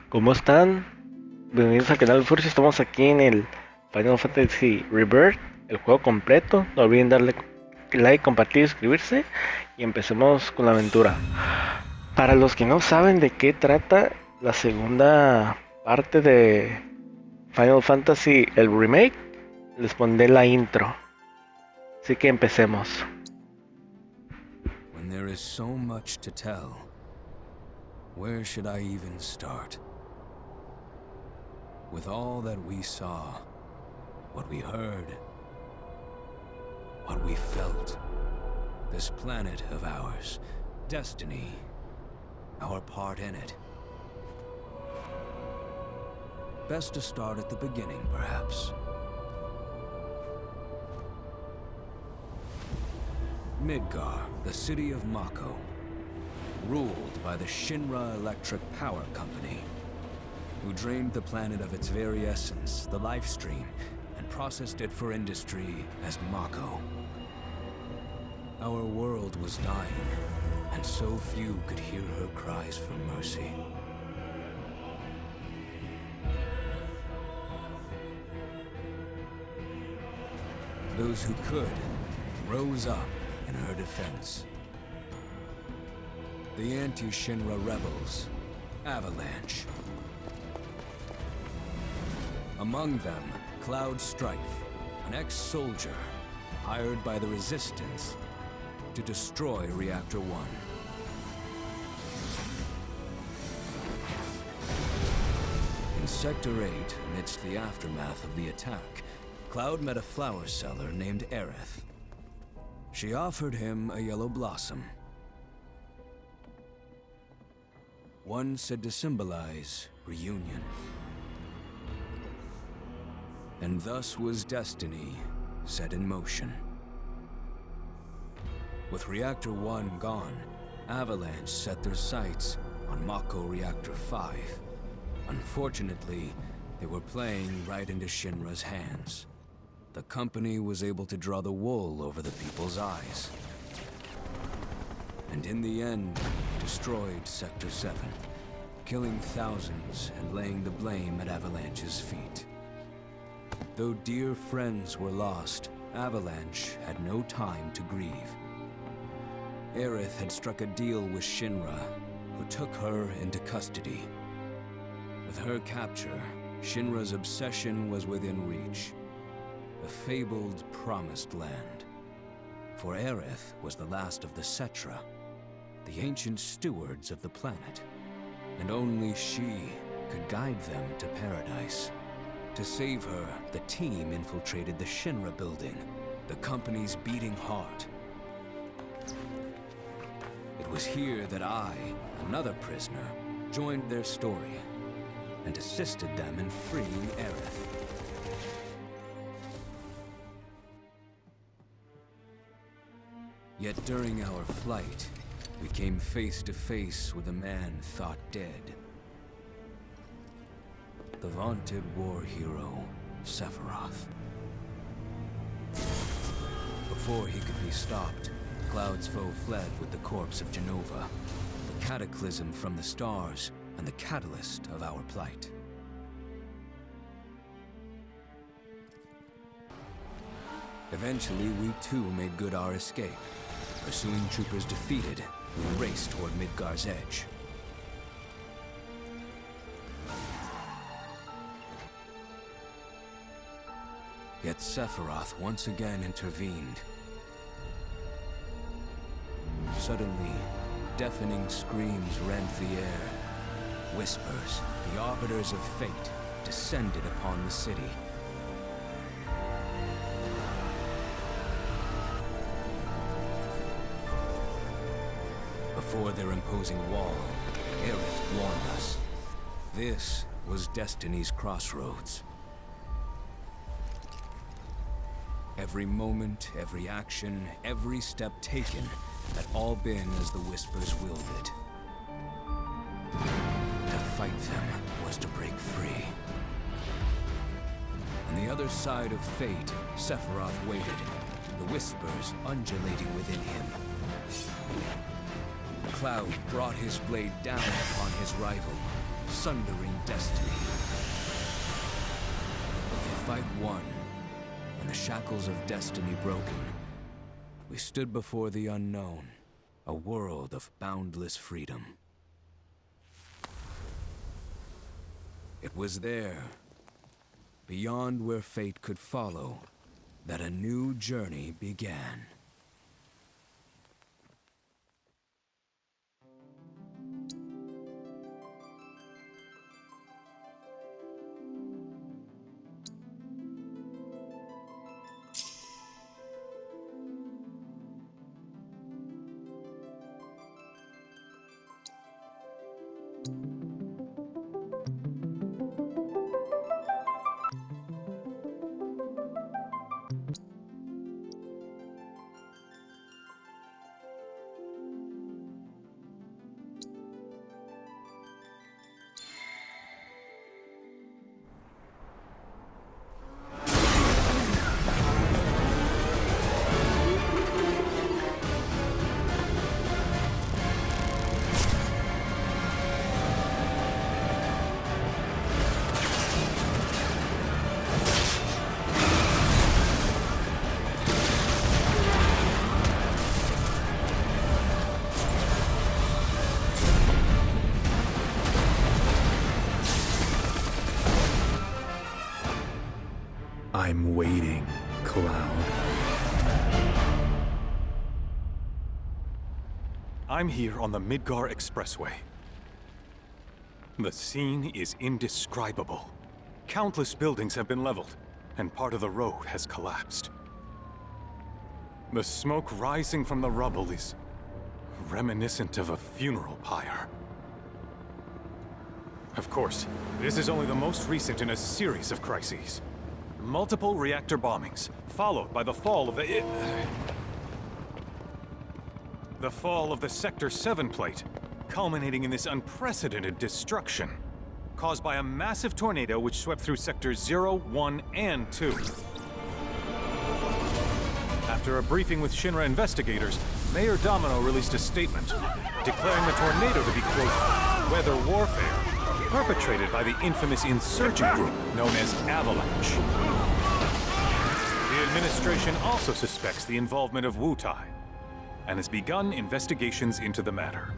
¿Cómo están? Bienvenidos al canal Fursi. Estamos aquí en el Final Fantasy Rebirth, el juego completo. No olviden darle like, compartir y suscribirse. Y empecemos con la aventura. Para los que no saben de qué trata la segunda parte de Final Fantasy, el Remake, les pondré la intro. Así que empecemos. When there is so much to tell, where should I even start? With all that we saw, what we heard, what we felt, this planet of ours, destiny, our part in it. Best to start at the beginning, perhaps. Midgar, the city of Mako, ruled by the Shinra Electric Power Company, who drained the planet of its very essence, the life stream, and processed it for industry as Mako. Our world was dying, and so few could hear her cries for mercy. Those who could rose up in her defense. The anti-Shinra rebels, Avalanche. Among them, Cloud Strife, an ex-soldier hired by the Resistance to destroy Reactor 1. In Sector 8, amidst the aftermath of the attack, Cloud met a flower seller named Aerith. She offered him a yellow blossom, one said to symbolize reunion. And thus was destiny set in motion. With Reactor 1 gone, Avalanche set their sights on Mako Reactor 5. Unfortunately, they were playing right into Shinra's hands. The company was able to draw the wool over the people's eyes. And in the end, destroyed Sector 7, killing thousands and laying the blame at Avalanche's feet. Though dear friends were lost, Avalanche had no time to grieve. Aerith had struck a deal with Shinra, who took her into custody. With her capture, Shinra's obsession was within reach. The fabled Promised Land. For Aerith was the last of the Cetra, the ancient stewards of the planet, and only she could guide them to paradise. To save her, the team infiltrated the Shinra building, the company's beating heart. It was here that I, another prisoner, joined their story and assisted them in freeing Aerith. Yet during our flight, we came face to face with a man thought dead. The vaunted war hero, Sephiroth. Before he could be stopped, Cloud's foe fled with the corpse of Genova, the cataclysm from the stars and the catalyst of our plight. Eventually, we too made good our escape. Pursuing troopers defeated, we raced toward Midgar's edge. Yet Sephiroth once again intervened. Suddenly, deafening screams rent the air. Whispers, the arbiters of fate, descended upon the city. Before their imposing wall, Aerith warned us. This was Destiny's crossroads. Every moment, every action, every step taken had all been as the Whispers willed it. To fight them was to break free. On the other side of fate, Sephiroth waited, the Whispers undulating within him. Cloud brought his blade down upon his rival, sundering destiny. But the fight won, and the shackles of destiny broken, we stood before the unknown, a world of boundless freedom. It was there, beyond where fate could follow, that a new journey began. I'm waiting, Cloud. I'm here on the Midgar Expressway. The scene is indescribable. Countless buildings have been leveled, and part of the road has collapsed. The smoke rising from the rubble is reminiscent of a funeral pyre. Of course, this is only the most recent in a series of crises. Multiple reactor bombings, followed by the fall of the Sector 7 plate, culminating in this unprecedented destruction, caused by a massive tornado which swept through Sectors 0, 1, and 2. After a briefing with Shinra investigators, Mayor Domino released a statement, declaring the tornado to be, quote, weather warfare, perpetrated by the infamous insurgent group known as Avalanche. The administration also suspects the involvement of Wutai, and has begun investigations into the matter.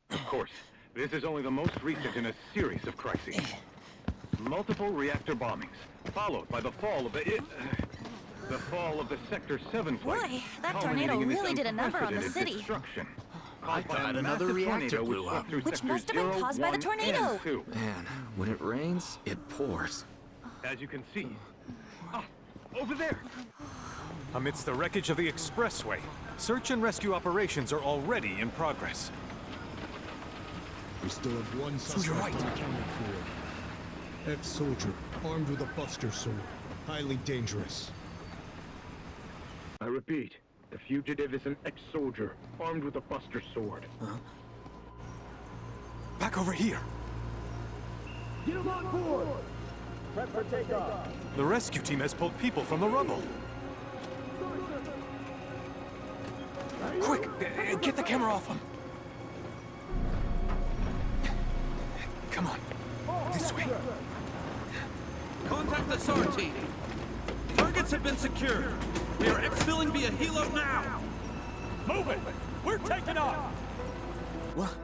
Of course, this is only the most recent in a series of crises. Multiple reactor bombings, followed by the fall of the Sector 7 plate. Boy, that tornado really did a number on the city. I thought another reactor blew up. Which must have been caused by the tornado. Man, when it rains, it pours. As you can see. Over there! Amidst the wreckage of the expressway, search and rescue operations are already in progress. We still have one suspect unaccounted for. Ex-soldier, armed with a buster sword. Highly dangerous. I repeat, The fugitive is an ex-soldier, armed with a buster sword. Back over here. Get him on board! Prep for takeoff. The rescue team has pulled people from the rubble. Quick, get the camera off him. Come on, this way. Contact the SAR team. Targets have been secured. We are exfilling via helo now. Move it! We're taking off! What?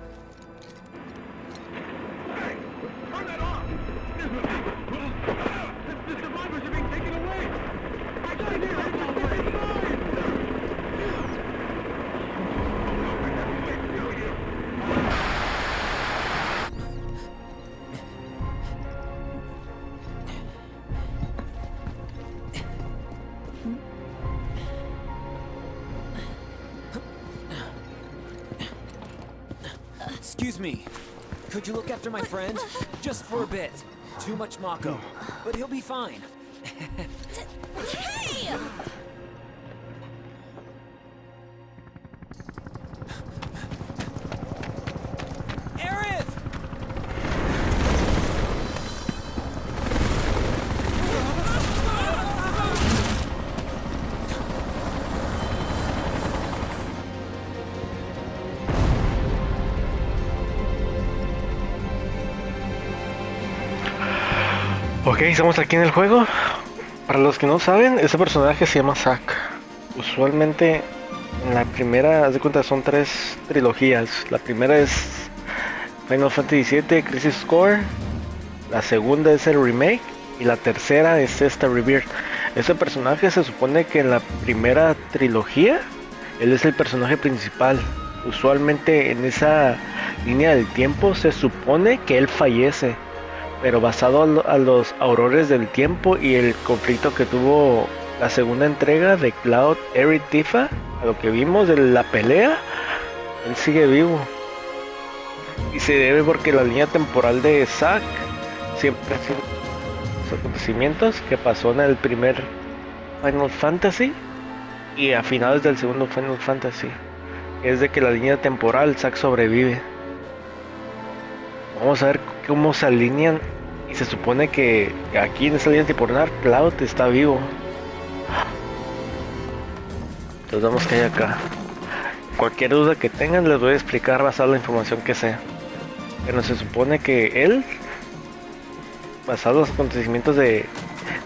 Hey, turn that off! The survivors are being taken away! I got it here! It's mine! Excuse me. Could you look after my friend? Just for a bit. Too much Mako. But he'll be fine. Hey! Aerith! Ok, estamos aquí en el juego. Para los que no saben, ese personaje se llama Zack. Usualmente en la primera, haz de cuenta, son 3 trilogías. La primera es Final Fantasy VII Crisis Core. La segunda es el Remake. Y la tercera es esta Rebirth. Ese personaje se supone que en la primera trilogía él es el personaje principal. Usualmente en esa línea del tiempo se supone que él fallece, pero basado a los aurores del tiempo y el conflicto que tuvo la segunda entrega de Cloud, Aerith, Tifa, a lo que vimos de la pelea, él sigue vivo. Y se debe porque la línea temporal de Zack siempre ha sido los acontecimientos que pasó en el primer Final Fantasy y a finales del segundo Final Fantasy. Es de que la línea temporal Zack sobrevive. Vamos a ver cómo se alinean. Y se supone que aquí en esta línea temporal Cloud está vivo. Entonces vamos que hay acá. Cualquier duda que tengan les voy a explicar basado en la información que sé. Pero se supone que él, basado en los acontecimientos de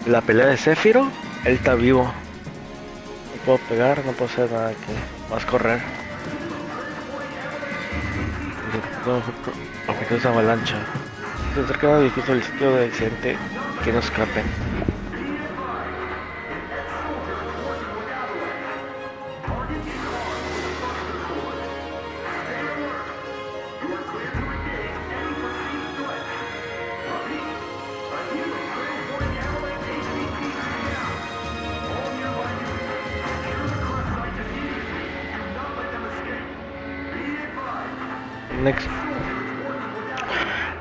la pelea de Sephiroth, él está vivo. No puedo pegar, no puedo hacer nada aquí. Más correr. Objetos de avalancha. Se acercan al edificio del sitio de accidente que no escapen. Next.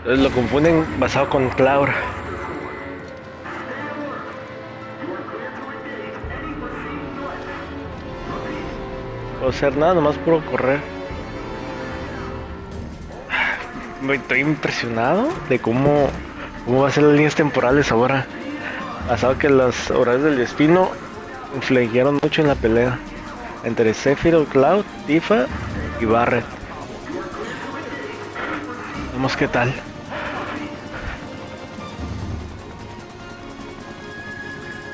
Lo confunden basado con Cloud. No puedo hacer nada, nomás puro correr. Estoy impresionado de cómo va a ser las líneas temporales ahora. Basado que las horas del destino influyeron mucho en la pelea entre Sephiroth, Cloud, Tifa y Barret. Vamos qué tal.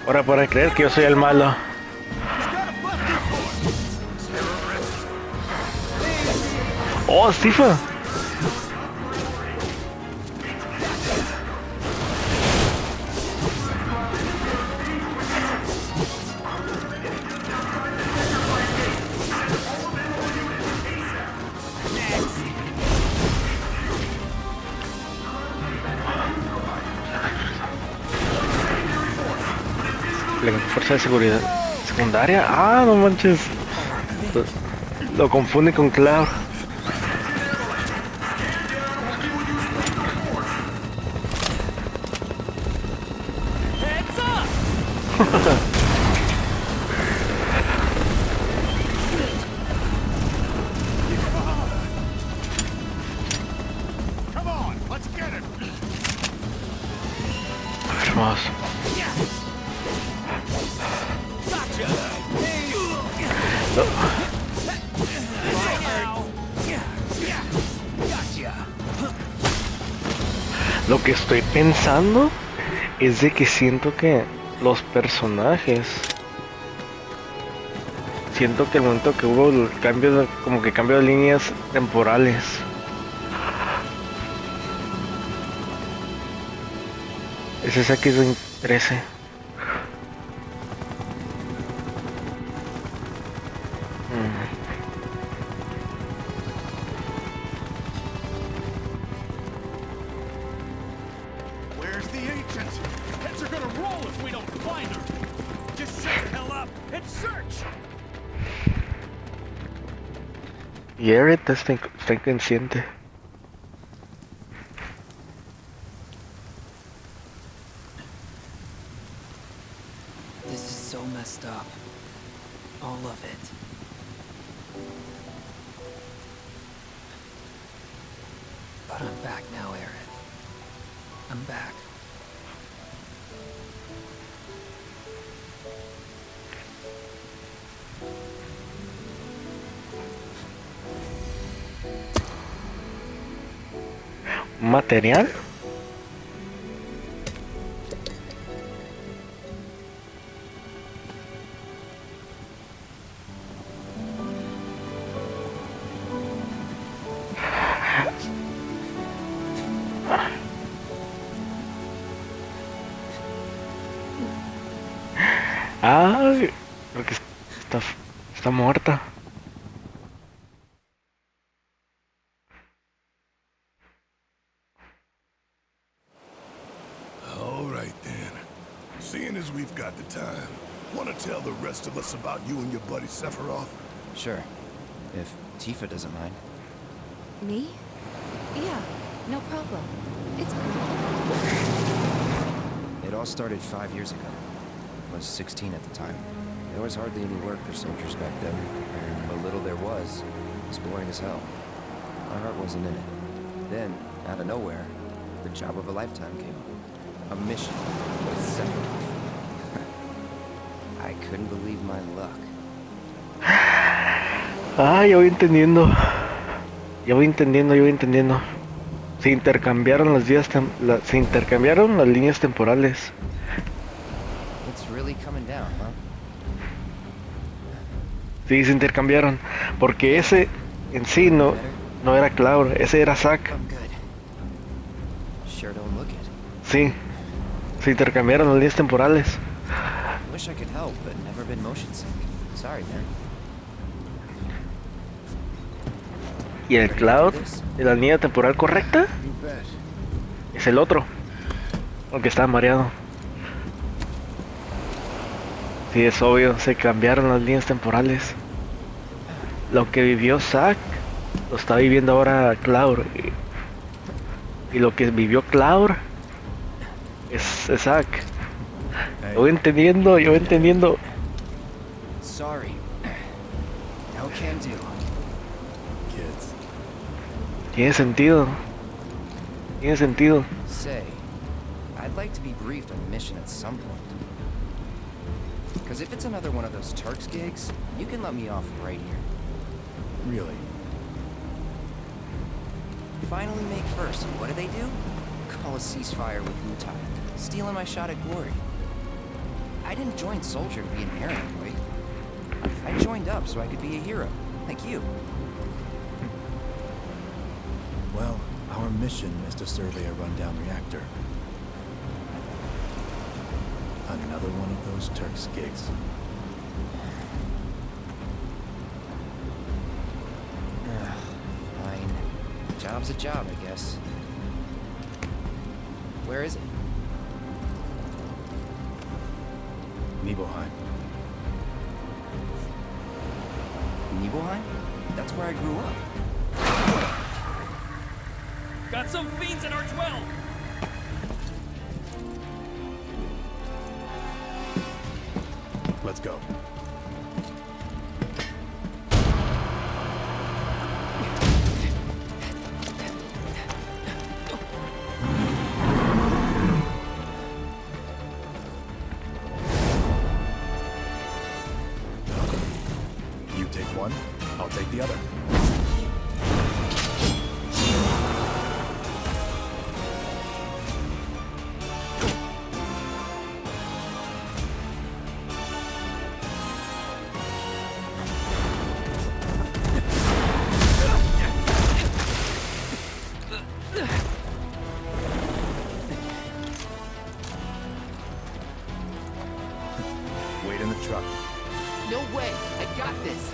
Ahora para creer que yo soy el malo. Oh, Tifa. La fuerza de seguridad secundaria. Ah, no manches. Lo confunde con Cloud. Lo que estoy pensando es de que siento que los personajes, siento que el momento que hubo el cambio como que cambio de líneas temporales, ese es aquí 13. Where's the agent? Heads are gonna roll if we don't find her. Just shut the hell up and search. Y Aerith está inconsciente. This is so messed up. All of it. But I'm back now, Aerith. I'm back. ¿Material? Ah, creo que está muerta. All right then. Seeing as we've got the time, want to tell the rest of us about you and your buddy Sephiroth? Sure. If Tifa doesn't mind. Me? Yeah, no problem. It's cool. It all started 5 years ago. I was 16 at the time. There was hardly any work for soldiers back then, and what little there was boring as hell. My heart wasn't in it. Then, out of nowhere, the job of a lifetime came up. A mission with Sephiroth. I couldn't believe my luck. Ah, ya voy entendiendo. Ya voy entendiendo. Se intercambiaron las vías, se intercambiaron las líneas temporales. It's really coming down, huh? Sí, se intercambiaron. Porque ese en sí no era Cloud, ese era Zack. I'm good. Sure don't look it. Sí, se intercambiaron las líneas temporales. Wish I could help, but never been motion sick. Sorry, man. Y el Cloud de la línea temporal correcta You bet. es el otro, aunque estaba mareado. Sí, es obvio, se cambiaron las líneas temporales. Lo que vivió Zack lo está viviendo ahora Cloud. Y lo que vivió Cloud es Zack. Yo voy entendiendo. Sorry. No can do. Kids. Tiene sentido. Say, I'd like to be briefed on the mission at some point. Because if it's another one of those Turks gigs, you can let me off right here. Really? Finally make first. What do? Call a ceasefire with Mutai. Stealing my shot at glory. I didn't join Soldier to be an errand boy. I joined up so I could be a hero, like you. Well, our mission is to survey a rundown reactor. Another one of those Turks gigs. Fine. Job's a job, I guess. Where is it? Nibelheim. Nibelheim? That's where I grew up. Got some fiends in our 12. Let's go. take one, I'll take the other. Wait in the truck. No way! I got this!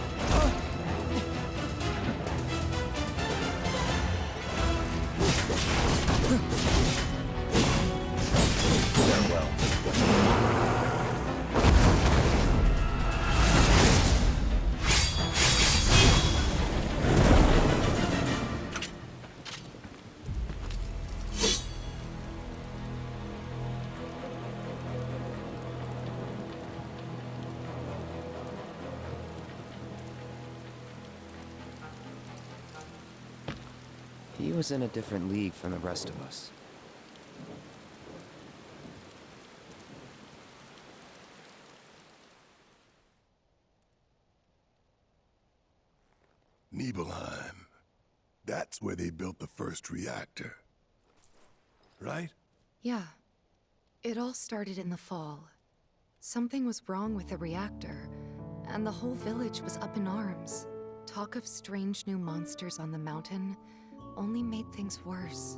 Farewell. He was in a different league from the rest of us. Nibelheim. That's where they built the first reactor. Right? Yeah. It all started in the fall. Something was wrong with the reactor, and the whole village was up in arms. Talk of strange new monsters on the mountain only made things worse.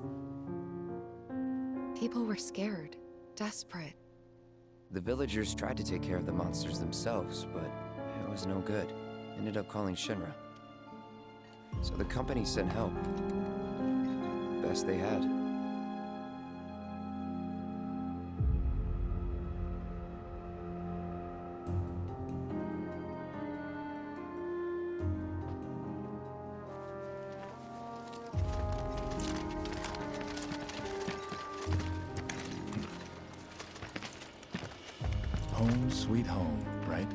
People were scared, desperate. The villagers tried to take care of the monsters themselves, but it was no good. Ended up calling Shinra. So the company sent help. Best they had. Home sweet home, right?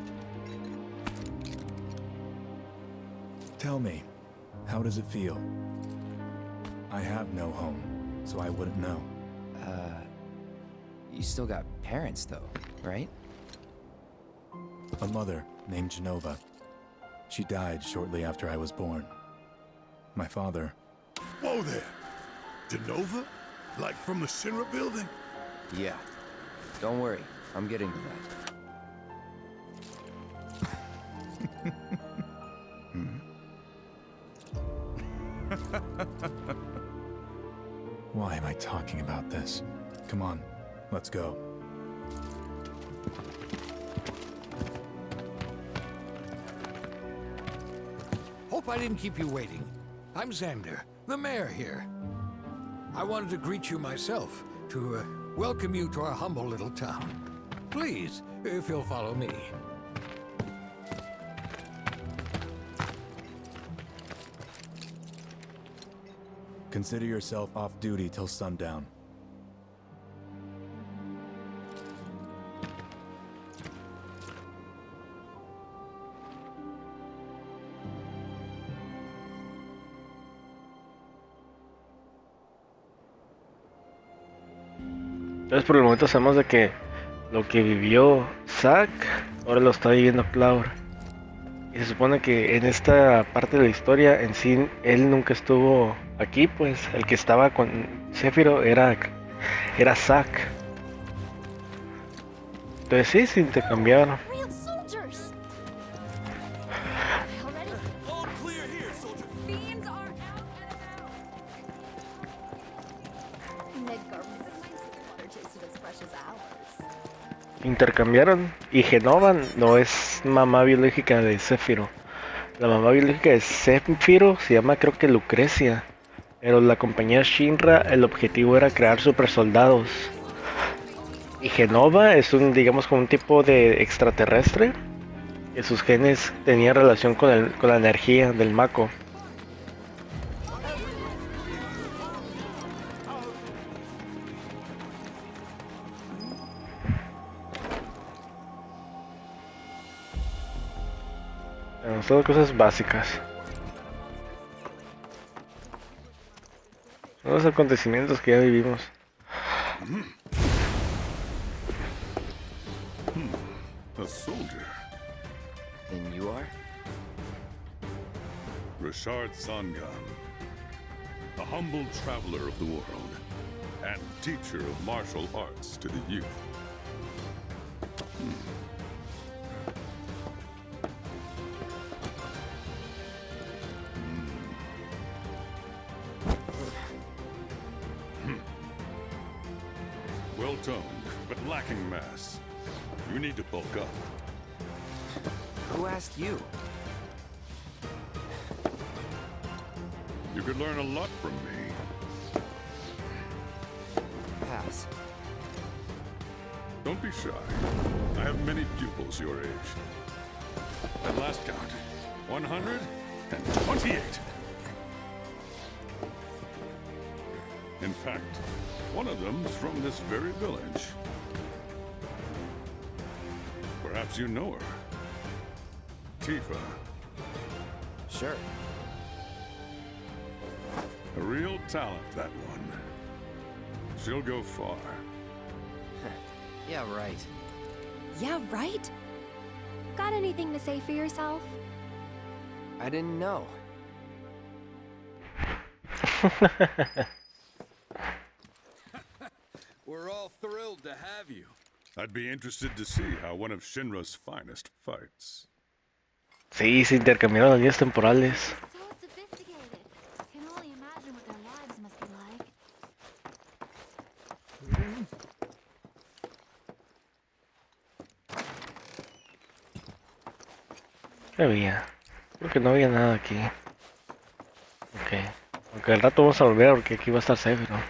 Tell me, how does it feel? I have no home, so I wouldn't know. You still got parents though, right? A mother named Genova. She died shortly after I was born. My father... Whoa there! Genova? Like from the Shinra building? Yeah. Don't worry, I'm getting to that. Why am I talking about this? Come on, let's go. Hope I didn't keep you waiting. I'm Xander, the mayor here. I wanted to greet you myself, to welcome you to our humble little town. Please, if you'll follow me. Consider yourself off duty till sundown. Entonces por el momento sabemos de que lo que vivió Zack ahora lo está viviendo Cloud. Y se supone que en esta parte de la historia en sí él nunca estuvo aquí, pues el que estaba con Sephiroth era Zack. Entonces sí, se intercambiaron. Intercambiaron y Genova no es mamá biológica de Sephiroth. La mamá biológica de Sephiroth se llama creo que Lucrecia, pero la compañía Shinra el objetivo era crear super soldados. Y Genova es digamos como un tipo de extraterrestre que sus genes tenían relación con la energía del Mako. Son cosas básicas. Son los acontecimientos que ya vivimos. A soldier. And you are? Rashard Sangan, a humble traveler of the world, and teacher of martial arts to the youth. Well-toned, but lacking mass. You need to bulk up. Who asked you? You could learn a lot from me. Pass. Don't be shy. I have many pupils your age. At last count, 128. In fact, one of them's from this very village. Perhaps you know her. Tifa. Sure. A real talent, that one. She'll go far. Yeah, right. Yeah, right? Got anything to say for yourself? I didn't know. We're all thrilled to have you. I'd be interested to see how one of Shinra's finest fights. Sí, se intercambiaron las líneas temporales. So sophisticated. Can only imagine what their lives must be like. ¿Qué había? Creo que no había nada aquí. Ok. Aunque al rato vamos a volver porque aquí va a estar Sephiroth.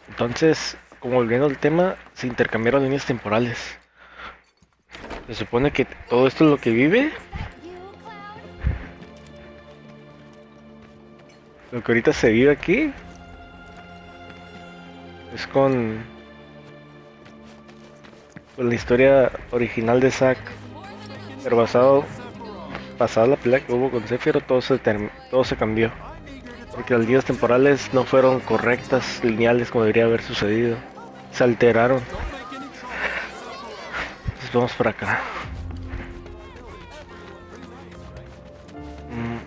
Entonces, como volviendo al tema, se intercambiaron líneas temporales. Se supone que todo esto es lo que vive. Lo que ahorita se vive aquí es con la historia original de Zack, pero pasada la pelea que hubo con Sephiroth, todo se cambió, porque las líneas temporales no fueron correctas, lineales como debería haber sucedido, se alteraron. Entonces vamos por acá.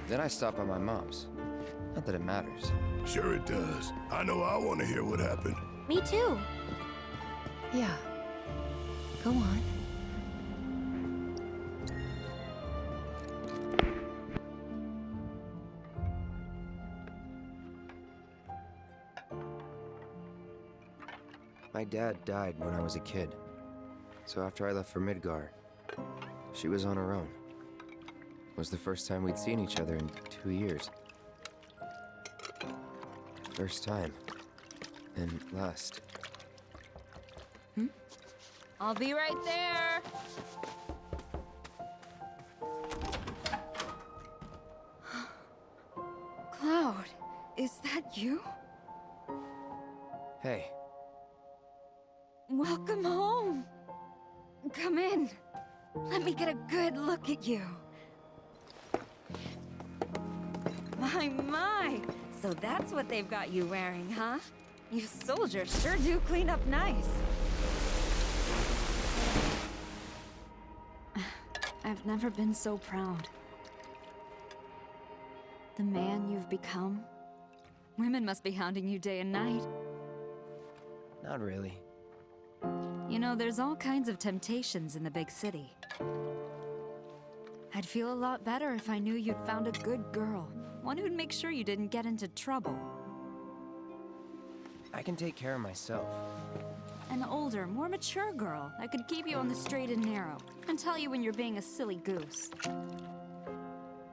Then I stopped by my mom's. Not that it matters. Sure it does. I know I want to hear what happened. Me too. Yeah. Go on. My dad died when I was a kid. So after I left for Midgar, she was on her own. It was the first time we'd seen each other in 2 years. First time. And last. I'll be right there. Cloud, is that you? Hey. Welcome home. Come in. Let me get a good look at you. My. So that's what they've got you wearing, huh? You soldiers sure do clean up nice. I've never been so proud. The man you've become. Women must be hounding you day and night. Not really. You know, there's all kinds of temptations in the big city. I'd feel a lot better if I knew you'd found a good girl. One who'd make sure you didn't get into trouble. I can take care of myself. An older, more mature girl that could keep you on the straight and narrow and tell you when you're being a silly goose.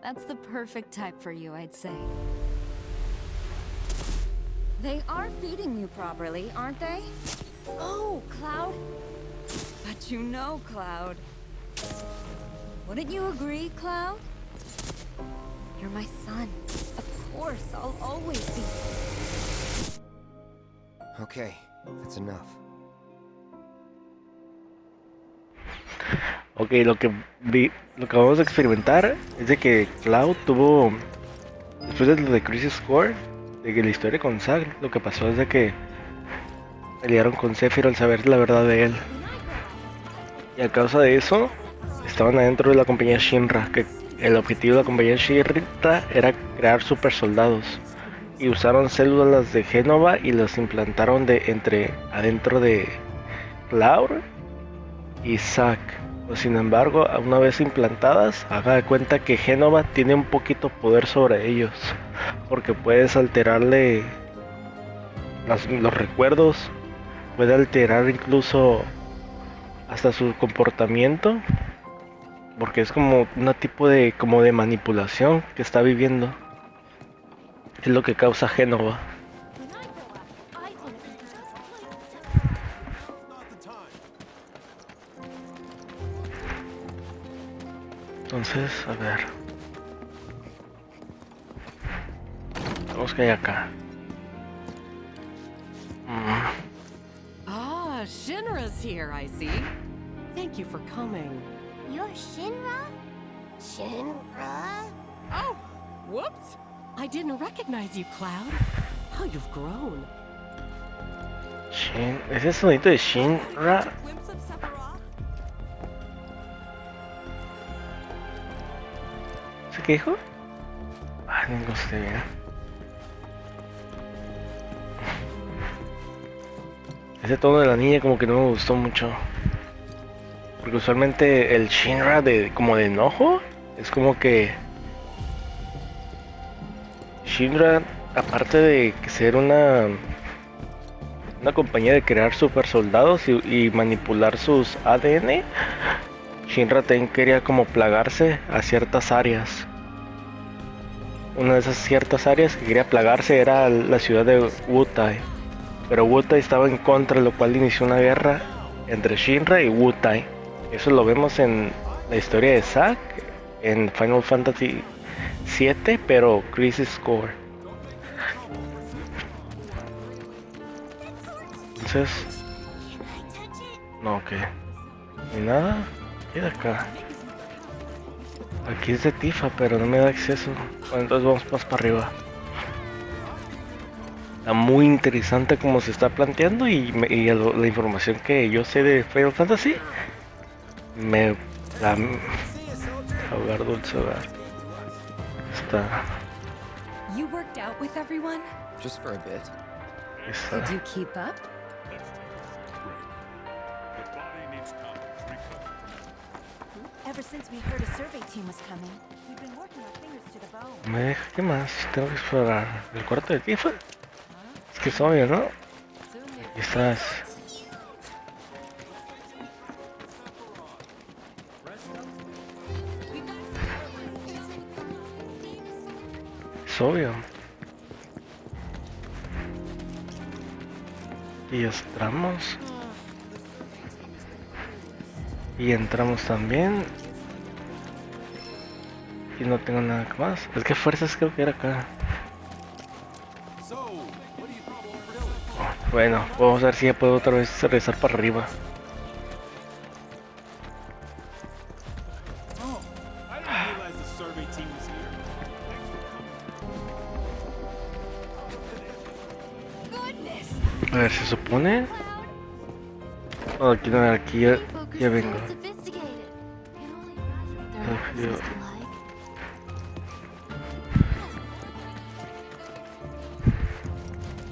That's the perfect type for you, I'd say. They are feeding you properly, aren't they? Oh, Cloud. But you know, Cloud. Wouldn't you agree, Cloud? You're my son. Of course, I'll always be. Okay, that's enough. Ok, lo que vamos a experimentar es de que Cloud tuvo, después de lo de Crisis Core, de que la historia con Zack, lo que pasó es de que pelearon con Sephiroth al saber la verdad de él. Y a causa de eso, estaban adentro de la compañía Shinra, que El objetivo de la compañía Shinra era crear super soldados y usaron células de Génova y las implantaron adentro de Cloud y Zack. Sin embargo, una vez implantadas, haga de cuenta que Génova tiene un poquito poder sobre ellos, porque puedes alterarle los recuerdos, puede alterar incluso hasta su comportamiento, porque es como un tipo de manipulación que está viviendo. Es lo que causa Génova. Entonces, a ver. Vamos que hay acá. Ah, Shinra's here, I see. Thank you for coming. You're Shinra? Shinra? Oh, whoops. I didn't recognize you, Cloud. How you've grown. Ese sonito de Shinra. ¿Sí qué dijo? Ay, no sé bien. Ese tono de la niña como que no me gustó mucho. Porque usualmente el Shinra como de enojo es como que Shinra, aparte de ser una compañía de crear super soldados y manipular sus ADN, Shinra también quería como plagarse a ciertas áreas. Una de esas ciertas áreas que quería plagarse era la ciudad de Wutai, pero Wutai estaba en contra, lo cual inició una guerra entre Shinra y Wutai. Eso lo vemos en la historia de Zack, en Final Fantasy VII, pero Crisis Core. Entonces, no, ok, ni nada. Y de acá. Aquí es de Tifa, pero no me da acceso. Bueno, entonces vamos más para arriba. Está muy interesante como se está planteando y la información que yo sé de Final Fantasy me da hogar dulce hogar. Está. You worked out with everyone? Just for a bit. Está. Did you keep up? Ever since we heard a survey team was coming, we've been working our fingers to the bone. Me deja, ¿qué más? Tengo que explorar el cuarto de Tifa. Es que es obvio, ¿no? Aquí estás. Es obvio. Y entramos. Y entramos también. Y no tengo nada más. Es que fuerzas creo que era acá. Bueno, vamos a ver si ya puedo otra vez regresar para arriba. A ver, se supone. Oh, aquí no, aquí ya vengo.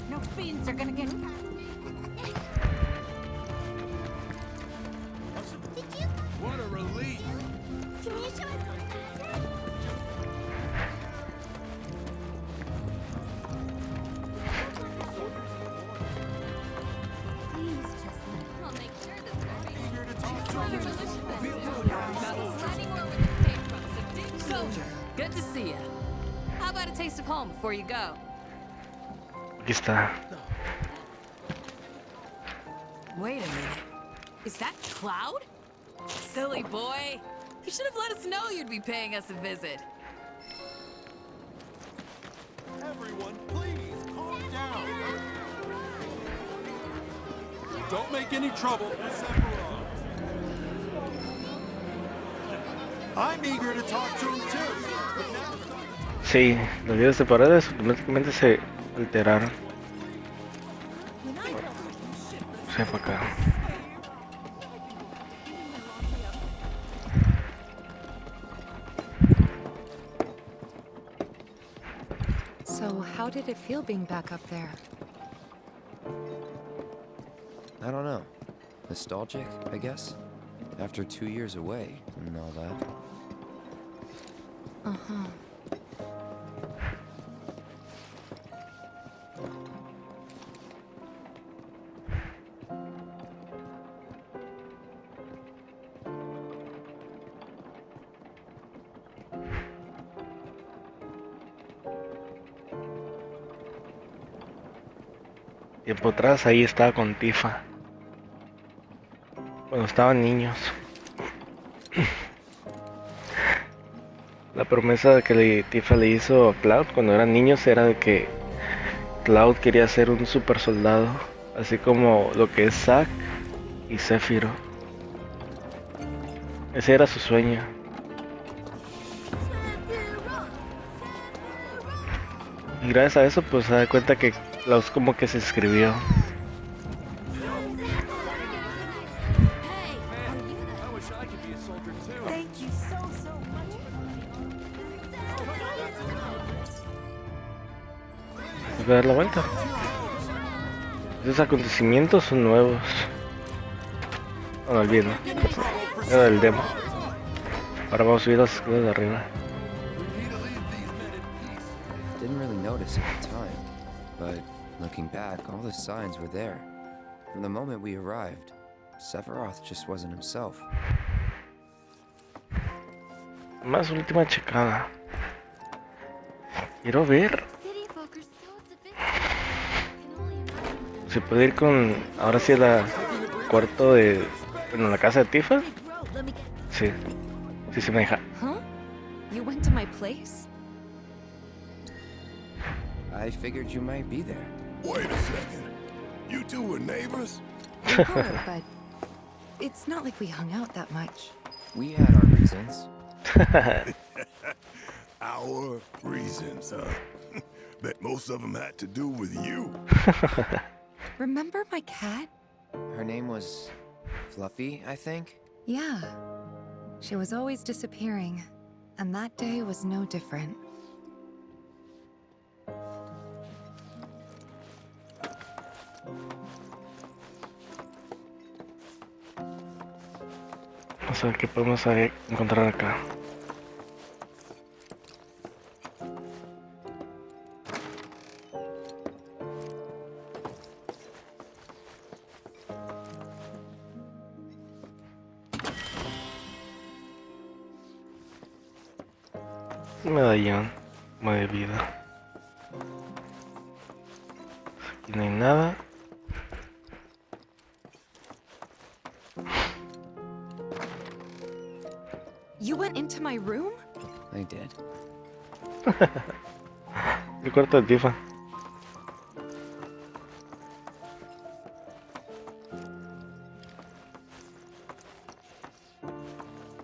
No fiends are gonna get. What a relief! Can you show us? Please, Chestnut. I'll make sure this will be Soldier, good to see you. How about a taste of home before you go? Aquí está. Wait a minute. Is that Cloud? Silly boy. You should have let us know you'd be paying us a visit. Everyone, please calm down. Don't make any trouble. I'm eager to talk to him too. Sí, los videos separados automáticamente se alteraron. O sea, para acá. So how did it feel being back up there? I don't know. Nostalgic, I guess? After 2 years away and all that. Uh-huh. Tiempo atrás ahí estaba con Tifa. Cuando estaban niños. La promesa que Tifa le hizo a Cloud cuando eran niños era de que Cloud quería ser un super soldado, así como lo que es Zack y Sephiroth. Ese era su sueño. Y gracias a eso pues se da cuenta que Cloud como que se escribió. Voy a dar la vuelta. Esos acontecimientos son nuevos. No olviden. Era del demo. Ahora vamos a subir las escaleras de arriba. Didn't really notice at the time, but looking back, all the signs were there. From the moment we arrived, Sephiroth just wasn't himself. Más última checada. Quiero ver. Se puede ir con. Ahora sí la cuarto de. Bueno, la casa de Tifa. Sí. Sí se me deja. Huh? You went to my place? I figured you might be there. Wait a second. You two were neighbors? We were, but it's not like we hung out that much. We had our reasons. Our reasons, huh? Bet most of them had to do with you. Remember my cat? Her name was Fluffy, I think? Yeah. She was always disappearing, and that day was no different. Vamos a ver qué podemos encontrar acá. Un medallón como de vida. Aquí no hay nada. You went into my room? I did. El cuarto de Tifa.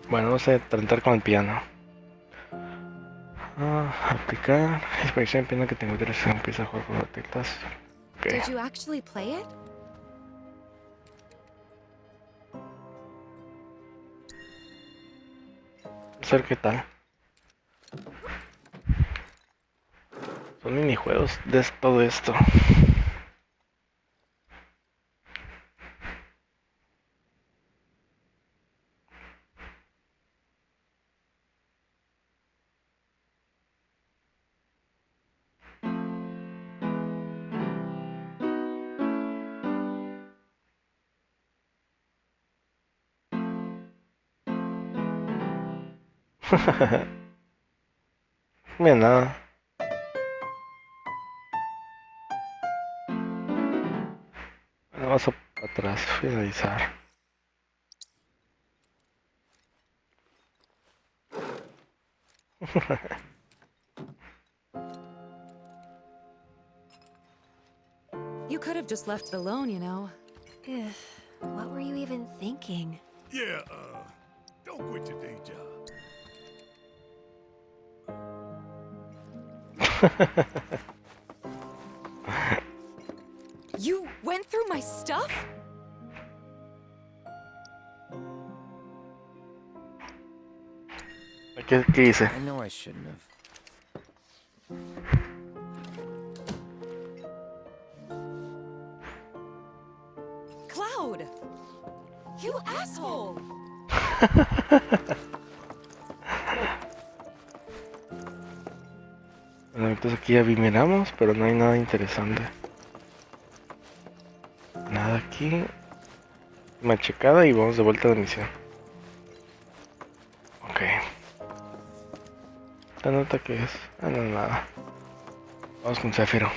Bueno, vamos a tratar con el piano. Aplicar. Inspiración piano que tengo interés. Empieza a jugar con las teclas. Okay. Did you actually play it? Vamos a ver qué tal. Son minijuegos de todo esto. Mira nada. Bueno, vamos atrás, finalizar. You could have just left it alone, you know. What were you even thinking? Yeah, don't quit your day job. You went through my stuff? ¿Qué hice? I know I shouldn't have. asshole! Bueno, entonces aquí ya miramos, pero no hay nada interesante. Nada aquí. Una checada y vamos de vuelta a la misión. Ok. ¿Esta nota qué es? Ah, no, nada. Vamos con Zafiro.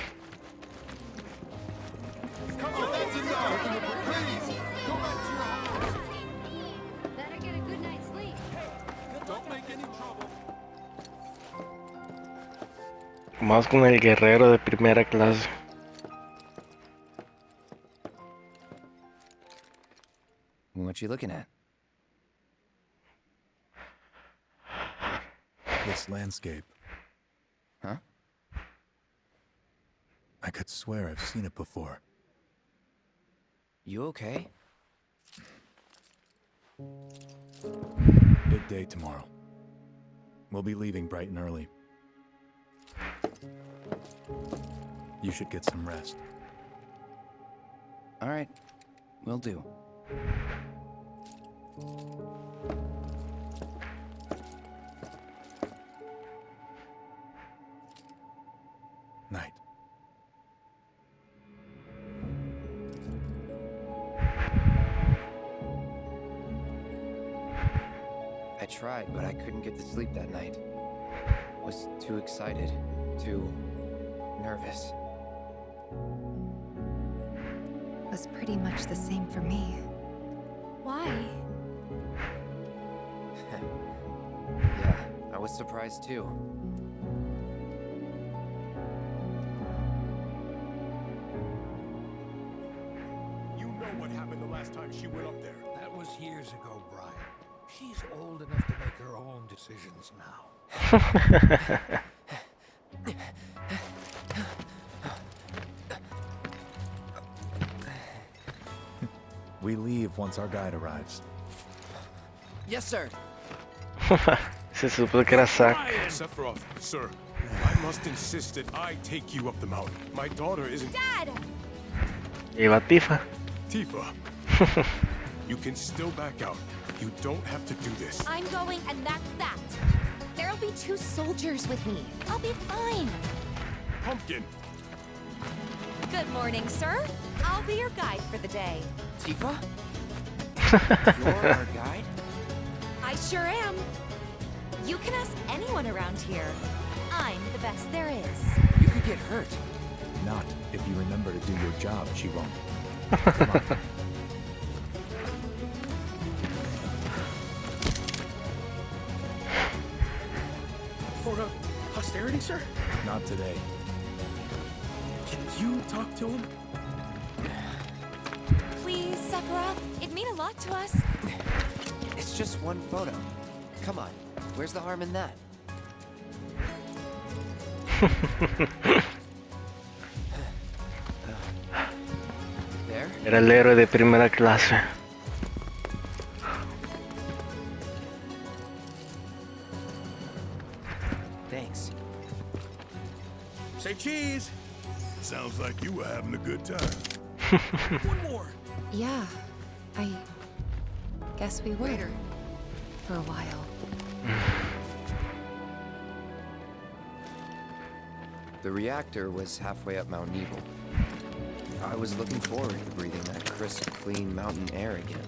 Vamos con el guerrero de primera clase. What you looking at? This landscape. Huh? I could swear I've seen it before. You okay? Big day tomorrow. We'll be leaving bright and early. You should get some rest. All right, will do. Night. I tried, but I couldn't get to sleep that night. Was too excited, too nervous. Was pretty much the same for me. Why? Yeah, I was surprised too. You know what happened the last time she went up there. That was years ago, Brian. She's old enough to make her own decisions now. We leave once our guide arrives. Yes, sir. Se supone que era Zack. Sephiroth, sir, I must insist that I take you up the mountain. My daughter isn't... Dad! Y va Tifa. Tifa. You can still back out. You don't have to do this. I'm going, and that's that. There'll be 2 soldiers with me. I'll be fine. Pumpkin. Good morning, sir. I'll be your guide for the day. Tifa? You're our guide? I sure am. You can ask anyone around here. I'm the best there is. You could get hurt. Not if you remember to do your job, she won't. Come on. For posterity, sir? Not today. Can you talk to him? Please, Sephiroth. It'd mean a lot to us. It's just one photo. Come on, where's the harm in that? There? Era el héroe de primera clase. Thanks. Say cheese. Sounds like you were having a good time. One more. Yeah, I guess we were. For a while. The reactor was halfway up Mount Evil. I was looking forward to breathing that crisp, clean mountain air again.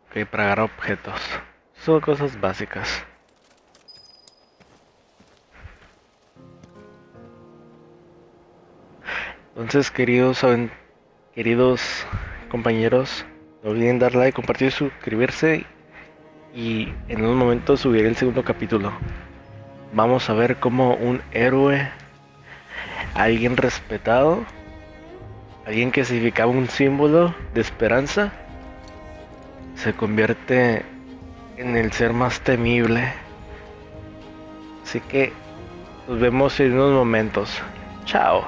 Ok, para agarrar objetos. Son cosas básicas. Entonces, queridos compañeros, no olviden dar like, compartir, suscribirse y en un momento subiré el segundo capítulo. Vamos a ver cómo un héroe, alguien respetado, alguien que significaba un símbolo de esperanza, se convierte en el ser más temible. Así que nos vemos en unos momentos. Chao.